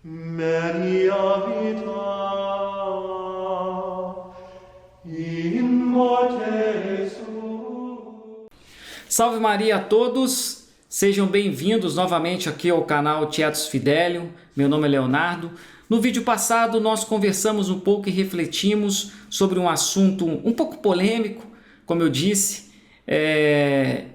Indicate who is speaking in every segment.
Speaker 1: Maria vita in morte suo.
Speaker 2: Salve Maria a todos, sejam bem-vindos novamente aqui ao canal Tietos Fidelio. Meu nome é Leonardo. No vídeo passado nós conversamos um pouco e refletimos sobre um assunto um pouco polêmico, como eu disse,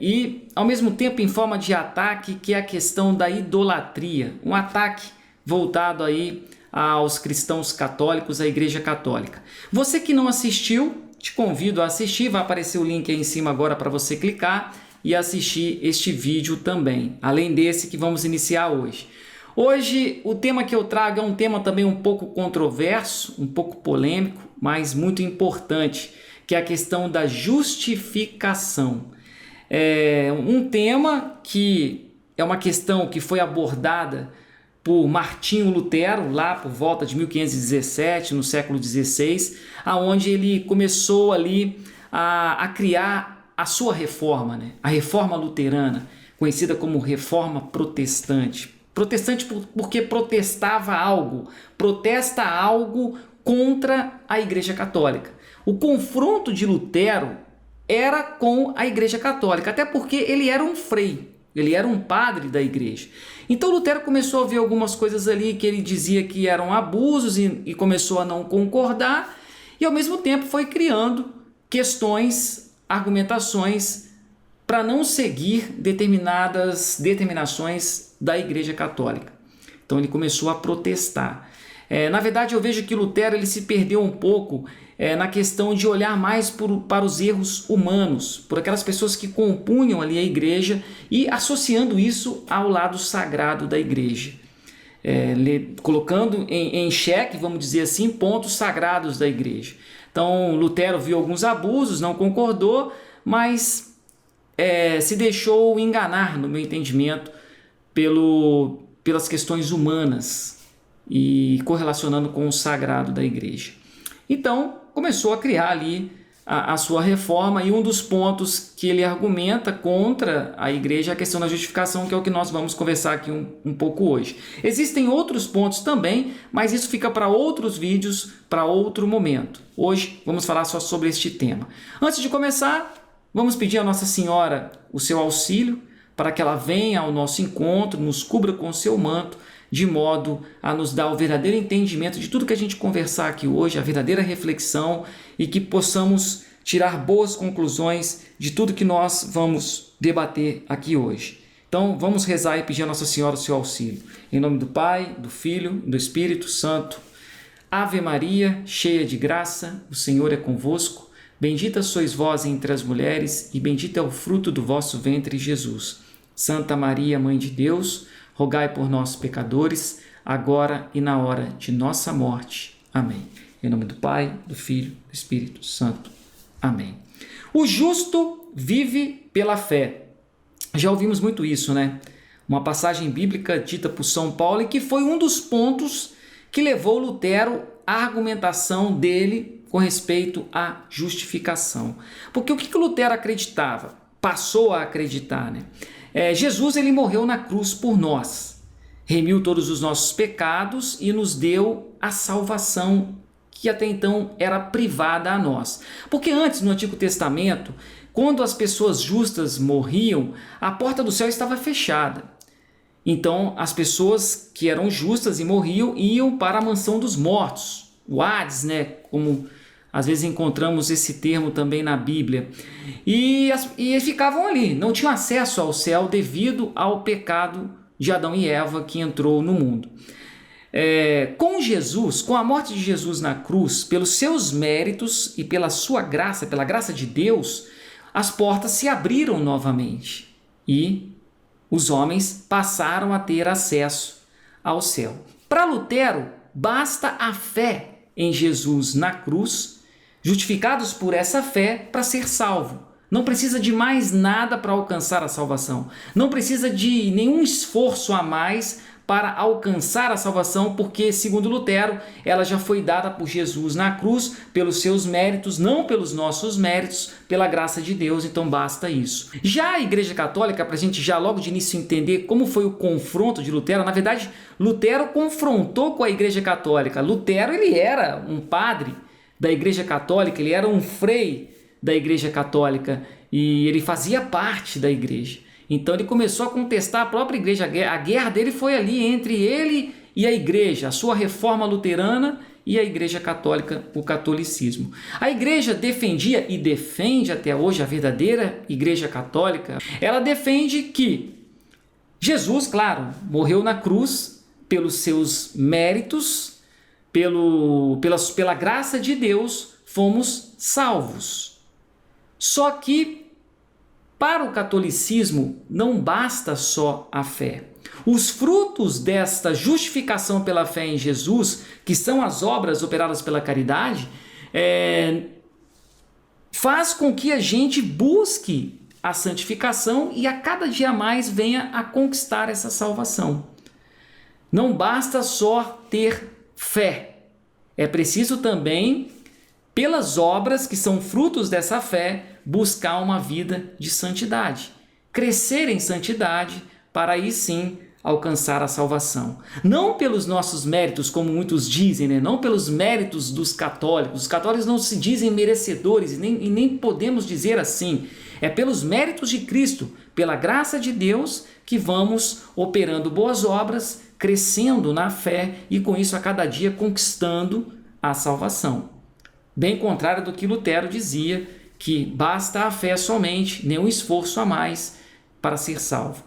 Speaker 2: e ao mesmo tempo em forma de ataque, que é a questão da idolatria, um ataque voltado aí aos cristãos católicos, à Igreja Católica. Você que não assistiu, te convido a assistir, vai aparecer o link aí em cima agora para você clicar e assistir este vídeo também, além desse que vamos iniciar hoje. Hoje o tema que eu trago é um tema também um pouco controverso, um pouco polêmico, mas muito importante, que é a questão da justificação. É um tema que é uma questão que foi abordada por Martinho Lutero, lá por volta de 1517, no século XVI, aonde ele começou ali a criar a sua reforma, né? A reforma luterana, conhecida como reforma protestante. Protestante porque protestava algo, protesta algo contra a Igreja Católica. O confronto de Lutero era com a Igreja Católica, até porque ele era um frei, ele era um padre da igreja. Então Lutero começou a ver algumas coisas ali que ele dizia que eram abusos e começou a não concordar, e ao mesmo tempo foi criando questões, argumentações para não seguir determinadas determinações da Igreja Católica. Então ele começou a protestar. Na verdade eu vejo que Lutero ele se perdeu um pouco na questão de olhar mais para os erros humanos, por aquelas pessoas que compunham ali a igreja e associando isso ao lado sagrado da igreja, colocando em xeque, vamos dizer assim, pontos sagrados da igreja. Então Lutero viu alguns abusos, não concordou, mas se deixou enganar, no meu entendimento, pelas questões humanas e correlacionando com o sagrado da igreja. Então começou a criar ali a sua reforma, e um dos pontos que ele argumenta contra a igreja é a questão da justificação, que é o que nós vamos conversar aqui um pouco hoje. Existem outros pontos também, mas isso fica para outros vídeos, para outro momento. Hoje vamos falar só sobre este tema. Antes de começar, vamos pedir a Nossa Senhora o seu auxílio para que ela venha ao nosso encontro, nos cubra com o seu manto, de modo a nos dar o verdadeiro entendimento de tudo que a gente conversar aqui hoje, a verdadeira reflexão, e que possamos tirar boas conclusões de tudo que nós vamos debater aqui hoje. Então vamos rezar e pedir a Nossa Senhora o seu auxílio. Em nome do Pai, do Filho e do Espírito Santo. Ave Maria, cheia de graça, o Senhor é convosco. Bendita sois vós entre as mulheres, e bendito é o fruto do vosso ventre, Jesus. Santa Maria, Mãe de Deus, rogai por nós, pecadores, agora e na hora de nossa morte. Amém. Em nome do Pai, do Filho e do Espírito Santo. Amém. O justo vive pela fé. Já ouvimos muito isso, né? Uma passagem bíblica dita por São Paulo, e que foi um dos pontos que levou Lutero à argumentação dele com respeito à justificação. Porque o que Lutero acreditava? Passou a acreditar, né? Jesus ele morreu na cruz por nós, remiu todos os nossos pecados e nos deu a salvação que até então era privada a nós. Porque antes, no Antigo Testamento, quando as pessoas justas morriam, a porta do céu estava fechada. Então as pessoas que eram justas e morriam iam para a mansão dos mortos, o Hades, né? Como às vezes encontramos esse termo também na Bíblia. E ficavam ali, não tinham acesso ao céu devido ao pecado de Adão e Eva que entrou no mundo. Com Jesus, com a morte de Jesus na cruz, pelos seus méritos e pela sua graça, pela graça de Deus, as portas se abriram novamente e os homens passaram a ter acesso ao céu. Para Lutero, basta a fé em Jesus na cruz, justificados por essa fé, para ser salvo. Não precisa de mais nada para alcançar a salvação. Não precisa de nenhum esforço a mais para alcançar a salvação, porque, segundo Lutero, ela já foi dada por Jesus na cruz, pelos seus méritos, não pelos nossos méritos, pela graça de Deus, então basta isso. Já a Igreja Católica, para a gente já logo de início entender como foi o confronto de Lutero, na verdade, Lutero confrontou com a Igreja Católica. Lutero, ele era um padre da Igreja Católica, ele era um frei da Igreja Católica e ele fazia parte da igreja. Então ele começou a contestar a própria igreja. A guerra dele foi ali entre ele e a igreja, a sua reforma luterana e a Igreja Católica, o catolicismo. A igreja defendia e defende até hoje, a verdadeira Igreja Católica, ela defende que Jesus, claro, morreu na cruz pelos seus méritos, pela graça de Deus, fomos salvos. Só que para o catolicismo não basta só a fé. Os frutos desta justificação pela fé em Jesus, que são as obras operadas pela caridade, faz com que a gente busque a santificação e a cada dia mais venha a conquistar essa salvação. Não basta só ter fé. É preciso também, pelas obras que são frutos dessa fé, buscar uma vida de santidade, crescer em santidade para aí sim alcançar a salvação. Não pelos nossos méritos, como muitos dizem, né? Não pelos méritos dos católicos. Os católicos não se dizem merecedores e nem podemos dizer assim. É pelos méritos de Cristo, pela graça de Deus, que vamos operando boas obras, crescendo na fé e com isso a cada dia conquistando a salvação. Bem contrário do que Lutero dizia, que basta a fé somente, nenhum esforço a mais para ser salvo.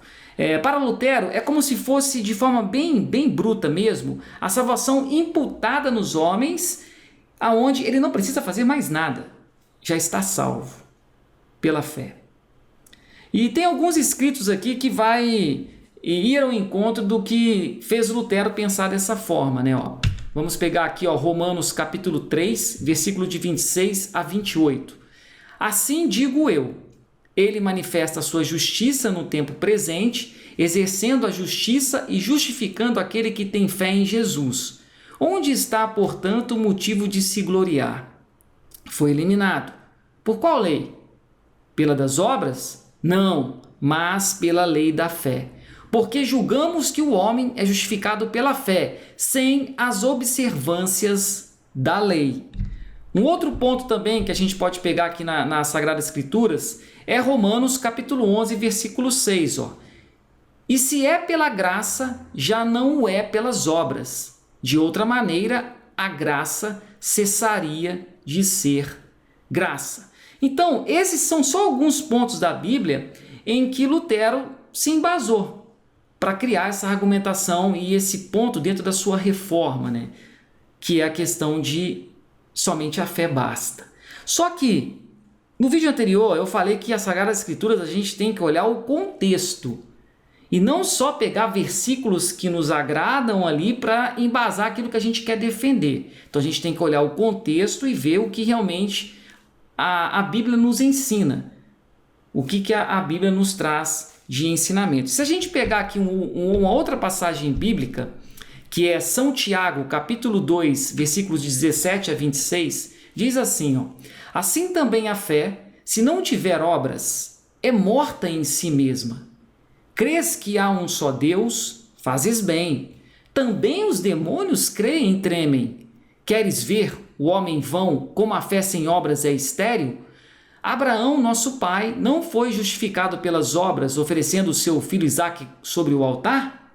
Speaker 2: Para Lutero, é como se fosse, de forma bem bruta mesmo, a salvação imputada nos homens, aonde ele não precisa fazer mais nada, já está salvo pela fé. E tem alguns escritos aqui que vai ir ao encontro do que fez Lutero pensar dessa forma, né? Vamos pegar aqui, Romanos capítulo 3, versículo de 26 a 28. Assim digo eu, ele manifesta a sua justiça no tempo presente, exercendo a justiça e justificando aquele que tem fé em Jesus. Onde está, portanto, o motivo de se gloriar? Foi eliminado. Por qual lei? Pela das obras? Não, mas pela lei da fé. Porque julgamos que o homem é justificado pela fé, sem as observâncias da lei. Um outro ponto também que a gente pode pegar aqui nas Sagradas Escrituras é Romanos capítulo 11, versículo 6. E se é pela graça, já não o é pelas obras. De outra maneira, a graça cessaria de ser graça. Então, esses são só alguns pontos da Bíblia em que Lutero se embasou para criar essa argumentação e esse ponto dentro da sua reforma, né? Que é a questão de somente a fé basta. Só que, no vídeo anterior, eu falei que as Sagradas Escrituras a gente tem que olhar o contexto e não só pegar versículos que nos agradam ali para embasar aquilo que a gente quer defender. Então a gente tem que olhar o contexto e ver o que realmente a Bíblia nos ensina. O que a Bíblia nos traz de ensinamento. Se a gente pegar aqui uma outra passagem bíblica, que é São Tiago, capítulo 2, versículos de 17 a 26, diz assim, assim também a fé, se não tiver obras, é morta em si mesma. Crês que há um só Deus? Fazes bem. Também os demônios creem e tremem. Queres ver o homem vão, como a fé sem obras é estéril? Abraão, nosso pai, não foi justificado pelas obras, oferecendo o seu filho Isaque sobre o altar?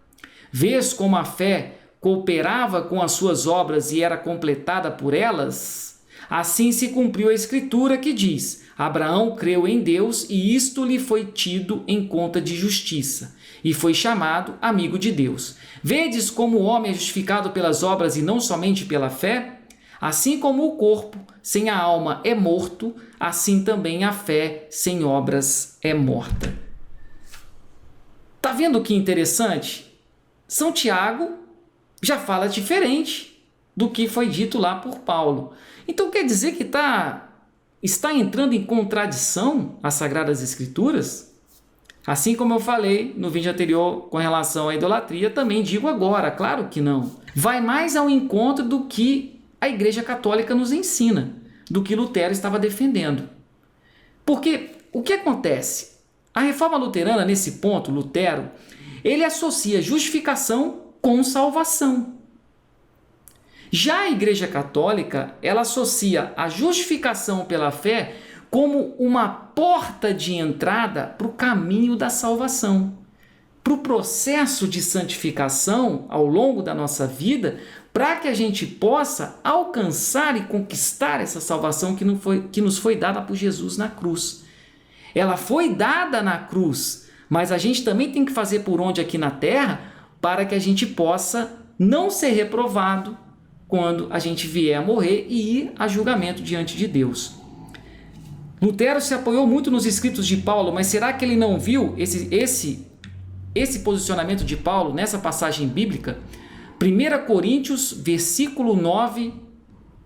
Speaker 2: Vês como a fé cooperava com as suas obras e era completada por elas? Assim se cumpriu a Escritura que diz, Abraão creu em Deus e isto lhe foi tido em conta de justiça, e foi chamado amigo de Deus. Vedes como o homem é justificado pelas obras e não somente pela fé? Assim como o corpo sem a alma é morto, assim também a fé sem obras é morta. Tá vendo que interessante? São Tiago já fala diferente do que foi dito lá por Paulo. Então quer dizer que está entrando em contradição as Sagradas Escrituras? Assim como eu falei no vídeo anterior com relação à idolatria, também digo agora, claro que não. Vai mais ao encontro do que a Igreja Católica nos ensina, do que Lutero estava defendendo. Porque o que acontece? A Reforma Luterana, nesse ponto, Lutero, ele associa justificação com salvação. Já a Igreja Católica, ela associa a justificação pela fé como uma porta de entrada para o caminho da salvação, para o processo de santificação ao longo da nossa vida, para que a gente possa alcançar e conquistar essa salvação que nos foi dada por Jesus na cruz. Ela foi dada na cruz, mas a gente também tem que fazer por onde aqui na terra para que a gente possa não ser reprovado quando a gente vier a morrer e ir a julgamento diante de Deus. Lutero se apoiou muito nos escritos de Paulo, mas será que ele não viu esse posicionamento de Paulo nessa passagem bíblica? 1 Coríntios,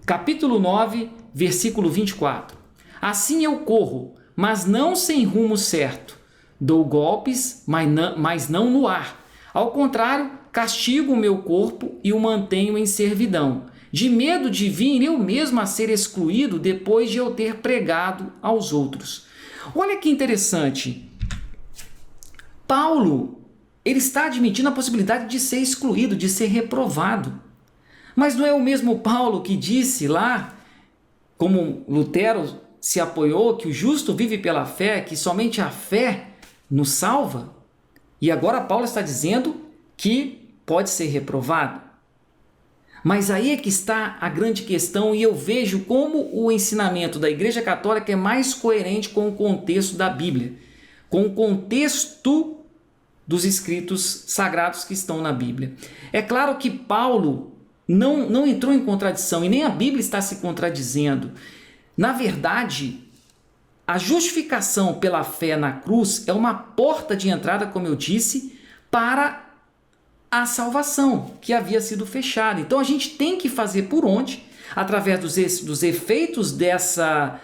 Speaker 2: capítulo 9, versículo 24. Assim eu corro, mas não sem rumo certo. Dou golpes, mas não no ar. Ao contrário, castigo o meu corpo e o mantenho em servidão, de medo de vir eu mesmo a ser excluído depois de eu ter pregado aos outros. Olha que interessante. Paulo, ele está admitindo a possibilidade de ser excluído, de ser reprovado. Mas não é o mesmo Paulo que disse lá, como Lutero se apoiou, que o justo vive pela fé, que somente a fé nos salva? E agora Paulo está dizendo que pode ser reprovado. Mas aí é que está a grande questão, e eu vejo como o ensinamento da Igreja Católica é mais coerente com o contexto da Bíblia, com o contexto dos escritos sagrados que estão na Bíblia. É claro que Paulo não entrou em contradição, e nem a Bíblia está se contradizendo. Na verdade, a justificação pela fé na cruz é uma porta de entrada, como eu disse, para a salvação que havia sido fechada. Então a gente tem que fazer por onde, através dos efeitos dessa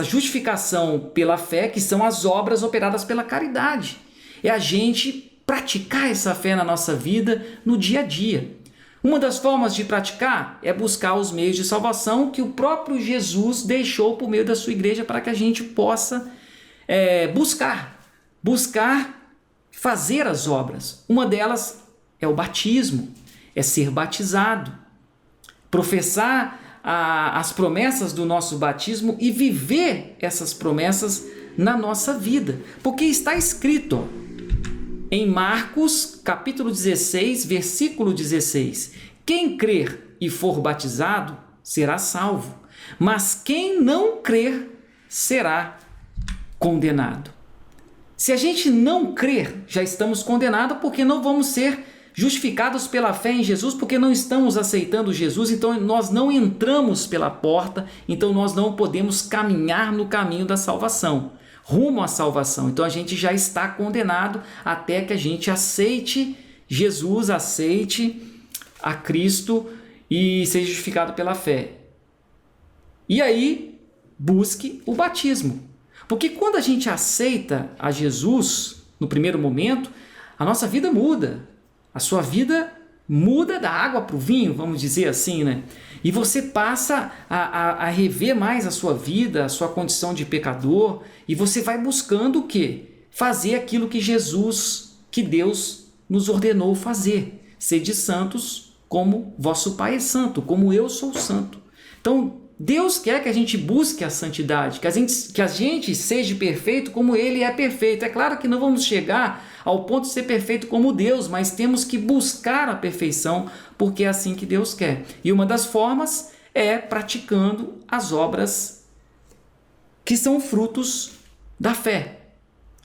Speaker 2: justificação pela fé, que são as obras operadas pela caridade. É a gente praticar essa fé na nossa vida, no dia a dia. Uma das formas de praticar é buscar os meios de salvação que o próprio Jesus deixou por meio da sua igreja para que a gente possa buscar fazer as obras. Uma delas é o batismo, é ser batizado, professar as promessas do nosso batismo e viver essas promessas na nossa vida. Porque está escrito em Marcos, capítulo 16, versículo 16, quem crer e for batizado será salvo, mas quem não crer será condenado. Se a gente não crer, já estamos condenados, porque não vamos ser justificados pela fé em Jesus, porque não estamos aceitando Jesus, então nós não entramos pela porta, então nós não podemos caminhar no caminho da salvação, rumo à salvação. Então a gente já está condenado até que a gente aceite Jesus, aceite a Cristo e seja justificado pela fé. E aí, busque o batismo. Porque quando a gente aceita a Jesus, no primeiro momento, a nossa vida muda. A sua vida muda da água para o vinho, vamos dizer assim, né? E você passa a rever mais a sua vida, a sua condição de pecador, e você vai buscando o quê? Fazer aquilo que Deus nos ordenou fazer. Sede santos como vosso Pai é santo, como eu sou santo. Então, Deus quer que a gente busque a santidade, que a gente seja perfeito como Ele é perfeito. É claro que não vamos chegar ao ponto de ser perfeito como Deus, mas temos que buscar a perfeição, porque é assim que Deus quer. E uma das formas é praticando as obras que são frutos da fé,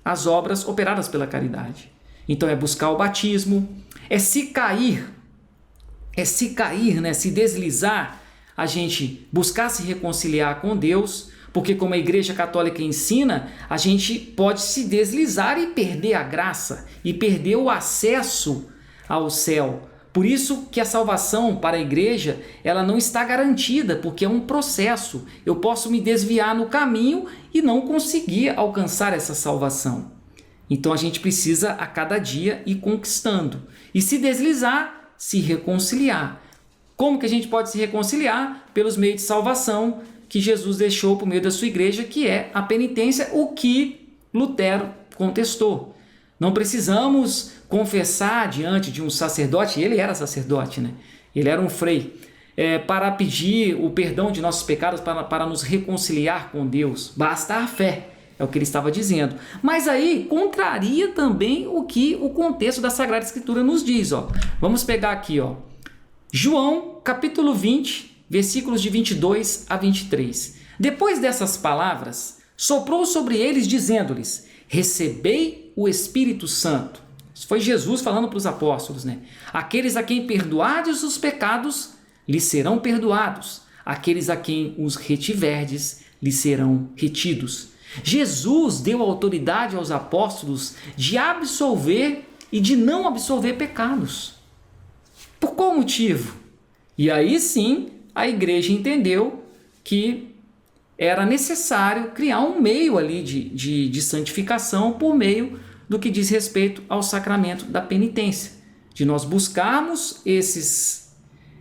Speaker 2: as obras operadas pela caridade. Então é buscar o batismo, é se cair, né? Se deslizar, a gente buscar se reconciliar com Deus, porque como a Igreja Católica ensina, a gente pode se deslizar e perder a graça, e perder o acesso ao céu. Por isso que a salvação para a Igreja, ela não está garantida, porque é um processo. Eu posso me desviar no caminho e não conseguir alcançar essa salvação. Então a gente precisa a cada dia ir conquistando. E se deslizar, se reconciliar. Como que a gente pode se reconciliar? Pelos meios de salvação que Jesus deixou por meio da sua igreja, que é a penitência, o que Lutero contestou. Não precisamos confessar diante de um sacerdote, ele era sacerdote, né? Ele era um frei, para pedir o perdão de nossos pecados, para nos reconciliar com Deus. Basta a fé, é o que ele estava dizendo. Mas aí contraria também o que o contexto da Sagrada Escritura nos diz. Vamos pegar aqui, João capítulo 20, versículos de 22 a 23. Depois dessas palavras, soprou sobre eles, dizendo-lhes: recebei o Espírito Santo. Isso foi Jesus falando para os apóstolos, né? Aqueles a quem perdoardes os pecados, lhes serão perdoados. Aqueles a quem os retiverdes, lhes serão retidos. Jesus deu autoridade aos apóstolos de absolver e de não absolver pecados. Por qual motivo? E aí sim, a igreja entendeu que era necessário criar um meio ali de santificação por meio do que diz respeito ao sacramento da penitência. De nós buscarmos esses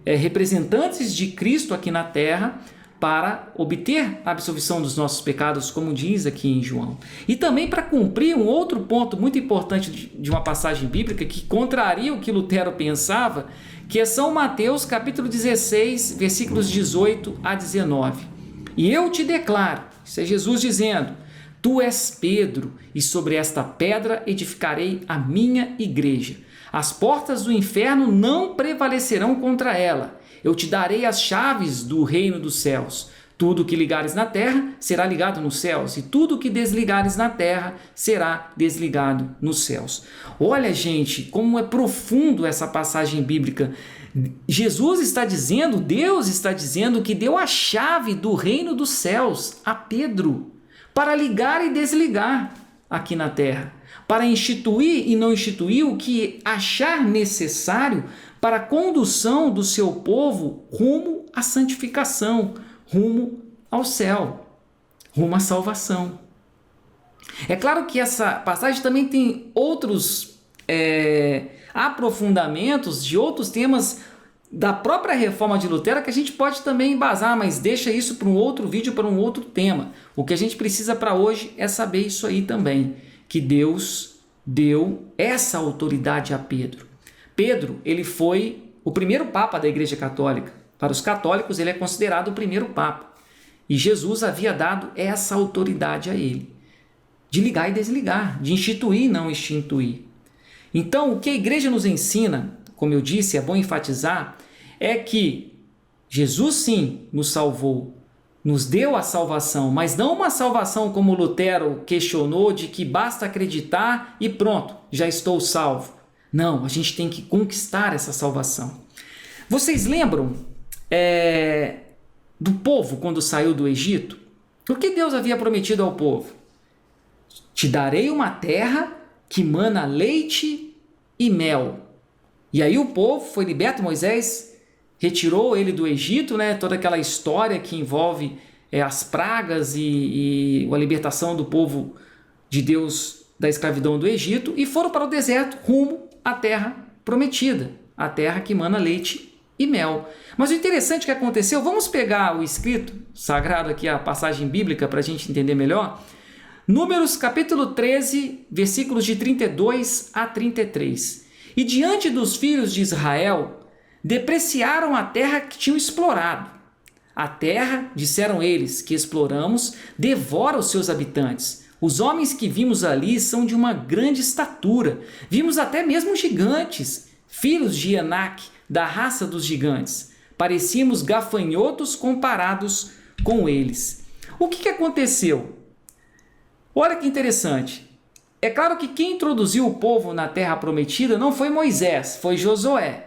Speaker 2: representantes de Cristo aqui na terra para obter a absolvição dos nossos pecados, como diz aqui em João. E também para cumprir um outro ponto muito importante de uma passagem bíblica que contraria o que Lutero pensava, que é São Mateus capítulo 16, versículos 18 a 19. E eu te declaro, isso é Jesus dizendo: tu és Pedro, e sobre esta pedra edificarei a minha igreja. As portas do inferno não prevalecerão contra ela. Eu te darei as chaves do reino dos céus. Tudo que ligares na terra será ligado nos céus, e tudo que desligares na terra será desligado nos céus. Olha, gente, como é profundo essa passagem bíblica. Jesus está dizendo, Deus está dizendo que deu a chave do reino dos céus a Pedro para ligar e desligar aqui na terra, para instituir e não instituir o que achar necessário para a condução do seu povo rumo à santificação, rumo ao céu, rumo à salvação. É claro que essa passagem também tem outros aprofundamentos de outros temas da própria reforma de Lutero que a gente pode também embasar, mas deixa isso para um outro vídeo, para um outro tema. O que a gente precisa para hoje é saber isso aí também, que Deus deu essa autoridade a Pedro. Pedro, ele foi o primeiro papa da Igreja Católica. Para os católicos, ele é considerado o primeiro papa. E Jesus havia dado essa autoridade a ele, de ligar e desligar, de instituir e não instituir. Então, o que a igreja nos ensina, como eu disse, é bom enfatizar, é que Jesus sim nos salvou, nos deu a salvação, mas não uma salvação como Lutero questionou, de que basta acreditar e pronto, já estou salvo. Não, a gente tem que conquistar essa salvação. Vocês lembram do povo quando saiu do Egito? O que Deus havia prometido ao povo? Te darei uma terra que mana leite e mel. E aí o povo foi liberto, Moisés retirou ele do Egito, né? Toda aquela história que envolve as pragas e a libertação do povo de Deus da escravidão do Egito, e foram para o deserto rumo à terra prometida, a terra que mana leite e mel. Mas o interessante que aconteceu, vamos pegar o escrito sagrado aqui, a passagem bíblica, para a gente entender melhor. Números capítulo 13, versículos de 32 a 33. E diante dos filhos de Israel, depreciaram a terra que tinham explorado. A terra, disseram eles, que exploramos, devora os seus habitantes. Os homens que vimos ali são de uma grande estatura. Vimos até mesmo gigantes, filhos de Enac, da raça dos gigantes. Parecíamos gafanhotos comparados com eles. O que aconteceu? Olha que interessante. É claro que quem introduziu o povo na terra prometida não foi Moisés, foi Josué.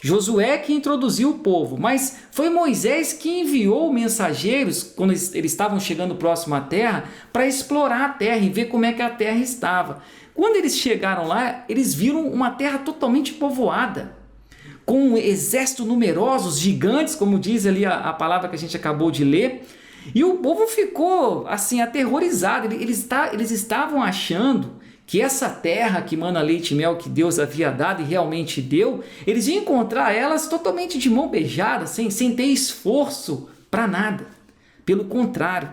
Speaker 2: Josué que introduziu o povo, mas foi Moisés que enviou mensageiros, quando eles estavam chegando próximo à terra, para explorar a terra e ver como é que a terra estava. Quando eles chegaram lá, eles viram uma terra totalmente povoada, com um exército numerosos, gigantes, como diz ali a palavra que a gente acabou de ler, e o povo ficou assim aterrorizado. Eles estavam achando que essa terra que mana leite e mel que Deus havia dado e realmente deu, eles iam encontrar elas totalmente de mão beijada, sem ter esforço para nada. Pelo contrário,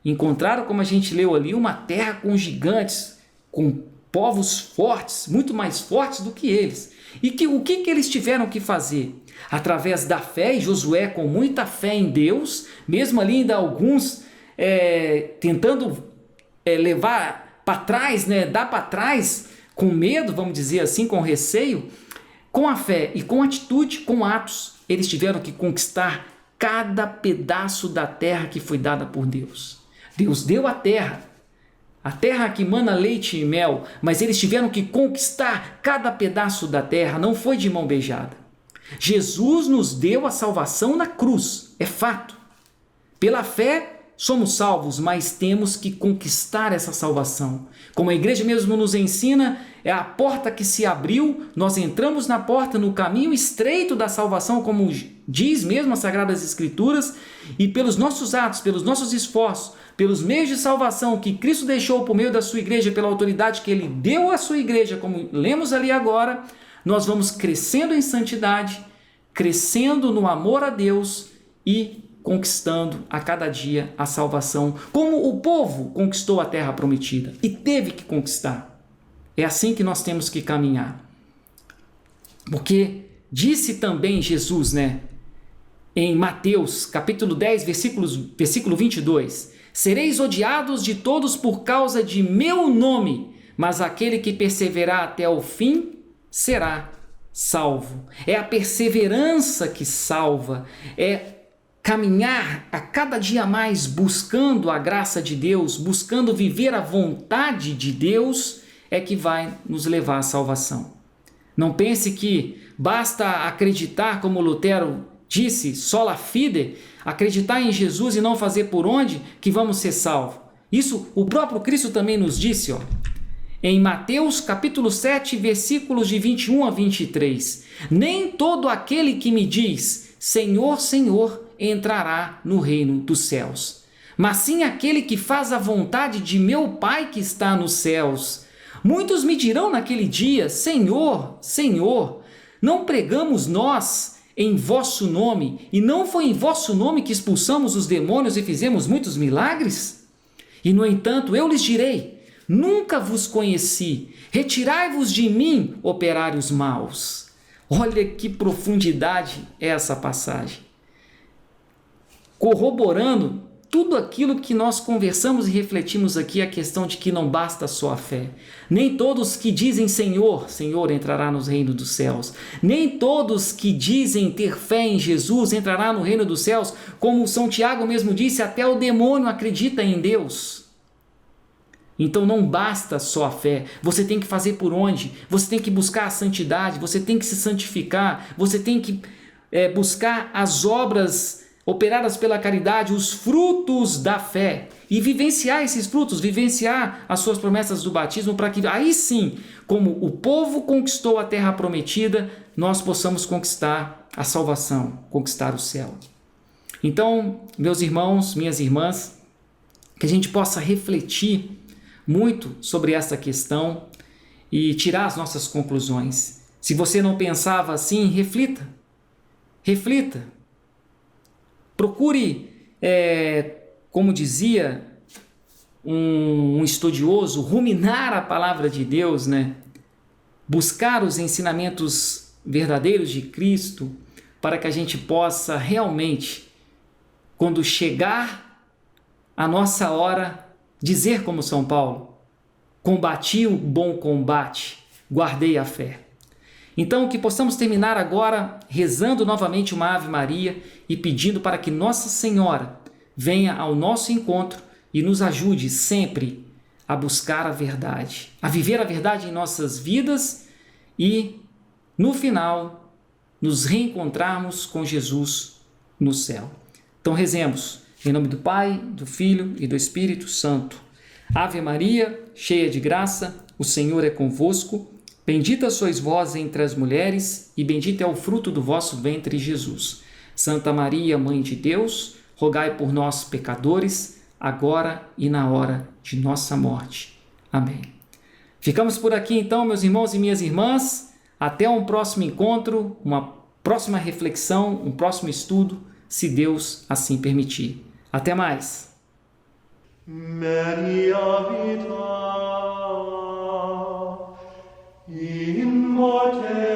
Speaker 2: encontraram, como a gente leu ali, uma terra com gigantes, com povos fortes, muito mais fortes do que eles. E o que eles tiveram que fazer? Através da fé, e Josué com muita fé em Deus, mesmo ali ainda alguns tentando levar para trás, dar para trás, com medo, vamos dizer assim, com receio, com a fé e com atitude, com atos, eles tiveram que conquistar cada pedaço da terra que foi dada por Deus. Deus deu a terra que mana leite e mel, mas eles tiveram que conquistar cada pedaço da terra, não foi de mão beijada. Jesus nos deu a salvação na cruz, é fato. Pela fé somos salvos, mas temos que conquistar essa salvação. Como a igreja mesmo nos ensina, é a porta que se abriu, nós entramos na porta, no caminho estreito da salvação, como diz mesmo as Sagradas Escrituras, e pelos nossos atos, pelos nossos esforços, pelos meios de salvação que Cristo deixou por meio da sua igreja, pela autoridade que Ele deu à sua igreja, como lemos ali agora, nós vamos crescendo em santidade, crescendo no amor a Deus e conquistando a cada dia a salvação, como o povo conquistou a terra prometida e teve que conquistar. É assim que nós temos que caminhar. Porque disse também Jesus, em Mateus, capítulo 10, versículo 22, sereis odiados de todos por causa de meu nome, mas aquele que perseverar até o fim será salvo. É a perseverança que salva, é caminhar a cada dia mais buscando a graça de Deus, buscando viver a vontade de Deus, é que vai nos levar à salvação. Não pense que basta acreditar, como Lutero disse, sola fide, acreditar em Jesus e não fazer por onde, que vamos ser salvos. Isso o próprio Cristo também nos disse, em Mateus capítulo 7, versículos de 21 a 23. Nem todo aquele que me diz, Senhor, Senhor, entrará no reino dos céus, mas sim aquele que faz a vontade de meu Pai que está nos céus. Muitos me dirão naquele dia, Senhor, Senhor, não pregamos nós em vosso nome, e não foi em vosso nome que expulsamos os demônios e fizemos muitos milagres? E no entanto eu lhes direi, nunca vos conheci, retirai-vos de mim, operários maus. Olha que profundidade é essa passagem, corroborando tudo aquilo que nós conversamos e refletimos aqui, a questão de que não basta só a fé. Nem todos que dizem Senhor, Senhor entrará no reino dos céus. Nem todos que dizem ter fé em Jesus entrará no reino dos céus. Como São Tiago mesmo disse, até o demônio acredita em Deus. Então não basta só a fé, você tem que fazer por onde? Você tem que buscar a santidade, você tem que se santificar, você tem que buscar as obras operadas pela caridade, os frutos da fé, e vivenciar esses frutos, vivenciar as suas promessas do batismo, para que aí sim, como o povo conquistou a terra prometida, nós possamos conquistar a salvação, conquistar o céu. Então, meus irmãos, minhas irmãs, que a gente possa refletir muito sobre essa questão e tirar as nossas conclusões. Se você não pensava assim, reflita. Procure, como dizia um estudioso, ruminar a palavra de Deus, buscar os ensinamentos verdadeiros de Cristo, para que a gente possa realmente, quando chegar a nossa hora, dizer como São Paulo, combati o bom combate, guardei a fé. Então, que possamos terminar agora rezando novamente uma Ave Maria e pedindo para que Nossa Senhora venha ao nosso encontro e nos ajude sempre a buscar a verdade, a viver a verdade em nossas vidas e, no final, nos reencontrarmos com Jesus no céu. Então, rezemos em nome do Pai, do Filho e do Espírito Santo. Ave Maria, cheia de graça, o Senhor é convosco. Bendita sois vós entre as mulheres, e bendito é o fruto do vosso ventre, Jesus. Santa Maria, Mãe de Deus, rogai por nós, pecadores, agora e na hora de nossa morte. Amém. Ficamos por aqui então, meus irmãos e minhas irmãs. Até um próximo encontro, uma próxima reflexão, um próximo estudo, se Deus assim permitir. Até mais!
Speaker 1: Maria vita in morte